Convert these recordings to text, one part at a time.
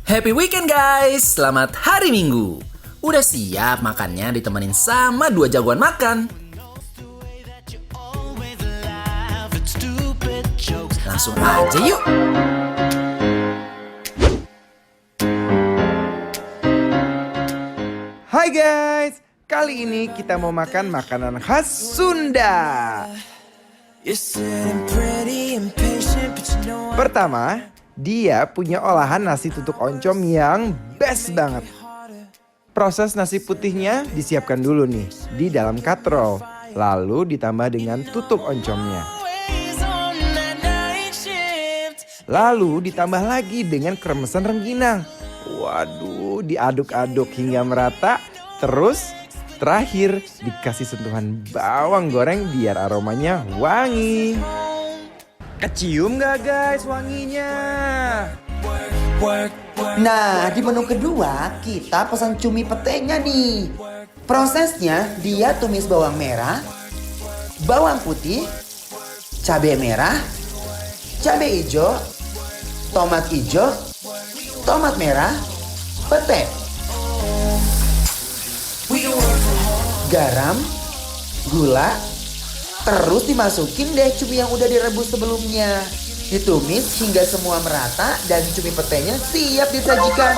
Happy weekend guys, selamat hari Minggu. Udah siap makannya ditemenin sama dua jagoan makan. Langsung aja yuk. Hai guys, kali ini kita mau makan makanan khas Sunda. Pertama, dia punya olahan nasi tutuk oncom yang best banget. Proses nasi putihnya disiapkan dulu nih di dalam katrol, lalu ditambah dengan tutuk oncomnya. Lalu ditambah lagi dengan kremesan rengginang. Waduh, diaduk-aduk hingga merata. Terus terakhir dikasih sentuhan bawang goreng biar aromanya wangi. Kecium gak guys wanginya? Nah, di menu kedua kita pesan cumi petenya nih. Prosesnya dia tumis bawang merah, bawang putih, cabai merah, cabai hijau, tomat merah, pete, garam, gula, terus dimasukin deh cumi yang udah direbus sebelumnya. Ditumis hingga semua merata dan cumi petenya siap disajikan.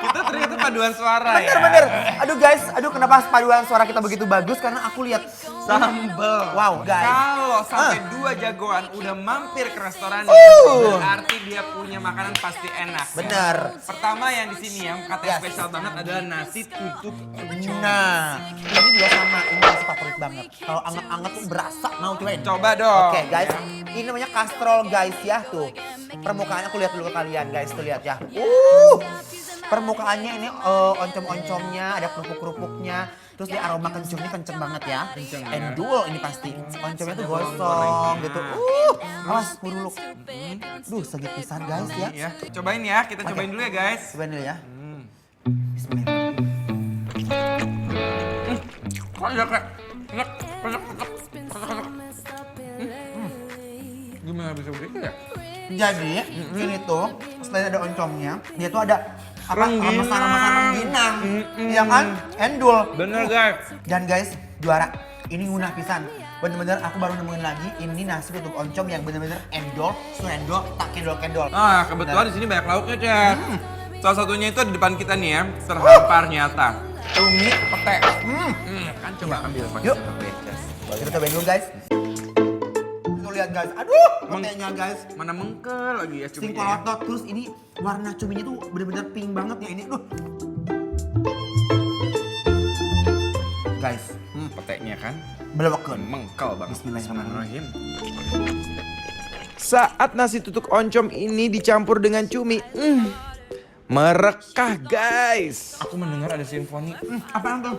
Itu ternyata paduan suara ya? Bener. Aduh guys, kenapa paduan suara kita begitu bagus? Karena aku lihat Sambel. Wow guys. Kalau sampai dua jagoan udah mampir ke restoran berarti dia punya makanan pasti enak. Bener. Pertama yang di sini yang katanya Yes. spesial banget adalah nasi tutuk oncom. Nah, ini juga sama, ini nasi favorit banget. Kalau anget-anget tuh berasa, mau cobain? Coba dong. Oke guys, ini namanya kastrol guys ya tuh. Permukaannya aku lihat dulu ke kalian guys, tuh lihat ya. Permukaannya ini oncom-oncomnya, ada kerupuk-kerupuknya. Terus dia aroma kencungnya kenceng banget ya. Endul ini pasti. Oncomnya tuh gosong gitu. Awas puruluk. Duh, segit pisan guys ya. Ya, cobain ya, kita cobain dulu ya guys. Cobain dulu ya. Bismillah. Kok enak kayak enak. Gimana bisa begitu ya? Jadi ini tuh selain ada oncomnya, dia tuh ada apa Rengginang. remesan rengginang, iya kan? Endul. Bener guys. Dan guys, juara. Ini ngunah pisan. Bener-bener aku baru nemuin lagi ini nasi tutuk oncom yang bener-bener endol, tak kendol-kendol. Ah, kebetulan di sini banyak lauknya, Cek. Salah satunya itu di depan kita nih ya, terhampar nyata. Cumi pete. Kan coba ambil pakai Yuk. sendok deh. Kita cobain dulu guys. Tuh lihat guys, aduh petenya guys. Mana mengkel lagi ya Sing cuminya ya. polotot, terus ini warna cuminya tuh bener-bener pink banget ya ini. Guys, Petenya kan belewekeun. mengkel banget. Bismillahirrahmanirrahim. Saat nasi tutuk oncom ini dicampur dengan cumi, merekah guys. Aku mendengar ada simfoni. Apaan tuh?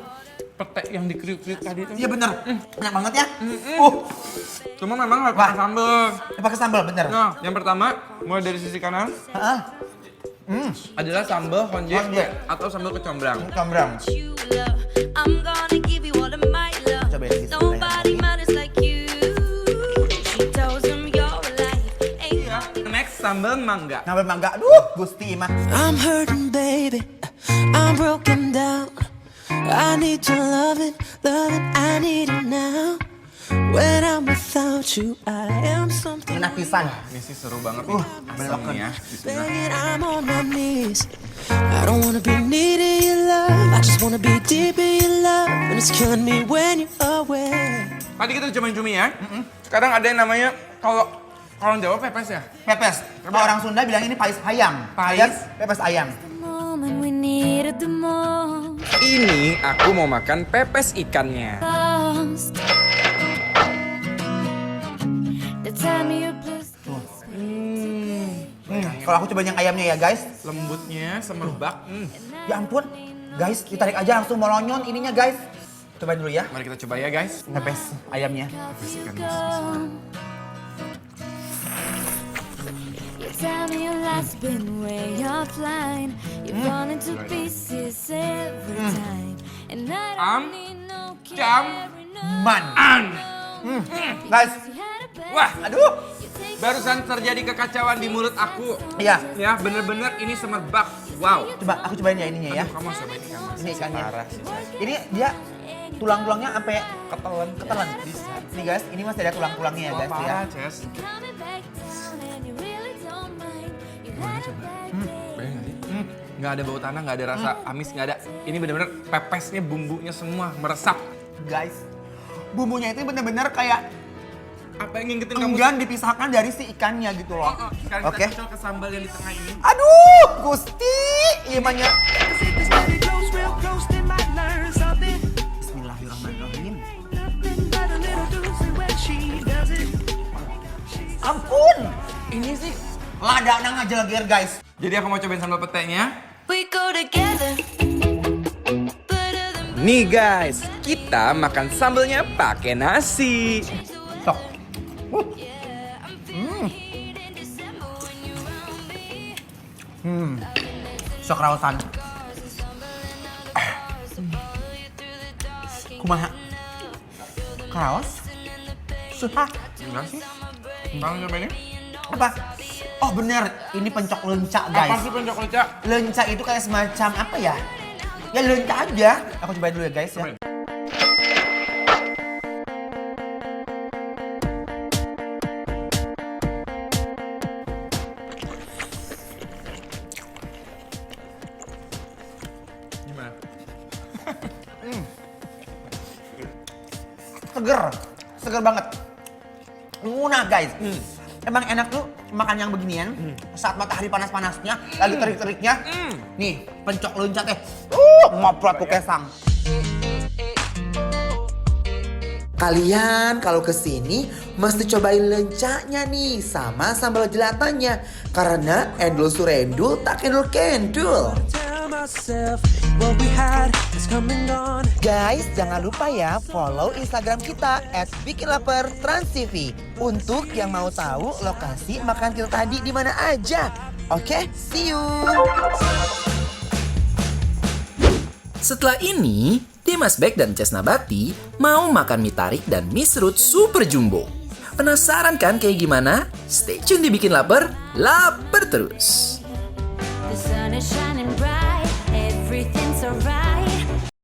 Pete yang dikriuk-kriuk tadi tuh. Iya bener, enak banget ya. Cuma memang harus Wah. pakai sambal. Pakai sambal bener. Nah, yang pertama mulai dari sisi kanan Heeh. adalah sambal honje Honje. atau sambal kecombrang. Cambrang. I'm gonna give you all of my love. Coba yang di sisi Nobody lain. matters like you. She tells him you're alive. Ain't Next sambal mangga. Nambah mangga, aduh Gusti Imah. I'm hurting, baby. I'm broken down. I need your loving, I need it now. When I'm without you, I am something. Enak pisan. Ini sih seru banget nih. Asam nih ya. Bismillah. Begging, I'm on my knees. I don't wanna be needing your love. I just wanna be deep in your love. And it's killing me when you're away. Tadi kita cobain cumi ya. Sekarang ada yang namanya kalau orang Jawa pepes ya. Pepes. Orang Sunda bilang ini pais ayam. Pais? Lihat, pepes ayam. moment we needed the most. Ini aku mau makan pepes ikannya. The time you bliss. Kalau aku cobain yang ayamnya ya guys. Lembutnya semerbak. Ya ampun. Guys, ditarik aja langsung molonyon ininya guys. Cobain dulu ya. Mari kita coba ya guys. Pepes ayamnya. Pepes ikan bismillah. You tell me your life's been way offline. You fall into pieces every time. And I Am, don't need no jam, care. Man. Guys, Wah, aduh. barusan terjadi kekacauan di mulut aku. Iya, Ya, bener-bener ini semerbak. Wow. coba aku cobain ya ininya ya. Kamu coba ini kan. Ini ikannya. Parah sih, Say. Ini dia tulang-tulangnya sampai Ketelan. ketelan. Nih guys, ini masih ada tulang-tulangnya ya Oh, guys ya. parah, Ces. coming back down and you really don't mind. You Gimana had a coba? bad Bayang nggak sih? Nggak ada bau tanah, nggak ada rasa amis, nggak ada. Ini bener-bener pepesnya, bumbunya semua meresap. Guys, bumbunya itu bener-bener kayak Apa yang ngingetin kamu? enggan dipisahkan dari si ikannya gitu loh. Sekarang Oke. kita cocok ke sambal yang di tengah ini. Aduh, Gusti, imannya. If this baby goes real close, they might learn something. Bismillahirrahmanirrahim. Nothing but a little doozy when she does it. Ampun, Ini sih. lada nang ngajeleger guys. Jadi aku mau cobain sambal petenya. We go together. Better than Nih guys, kita makan sambelnya pakai nasi. Sok. Sok rausan. Kumaha? Kaos? Suha? Enggak sih. Kamu coba ini? Apa? Oh bener, ini pencok lenca Apa guys. sih pencok leca? Lenca itu kayak semacam apa ya? Ya lenca aja. Aku cobain dulu ya guys ya. Cobain. Gimana? Seger, seger banget. Munah guys. Emang enak tuh makan yang beginian saat matahari panas-panasnya, lagi terik-teriknya. Nih, pencok loncat ngoprot tuh kesang. Kalian kalau kesini mesti cobain lencanya nih sama sambal jelatannya. Karena endul surendul tak kendul-kendul. Tell myself what we had is come and gone. Guys, jangan lupa ya follow Instagram kita @bikinlapertransTV untuk yang mau tahu lokasi makan kita tadi di mana aja. Oke, see you. Setelah ini, Dimas Beck dan Ces Nabati mau makan mie tarik dan mie serut super jumbo. Penasaran kan kayak gimana? Stay tune di Bikin Lapar, lapar terus! the sun is shining bright. Everything's alright.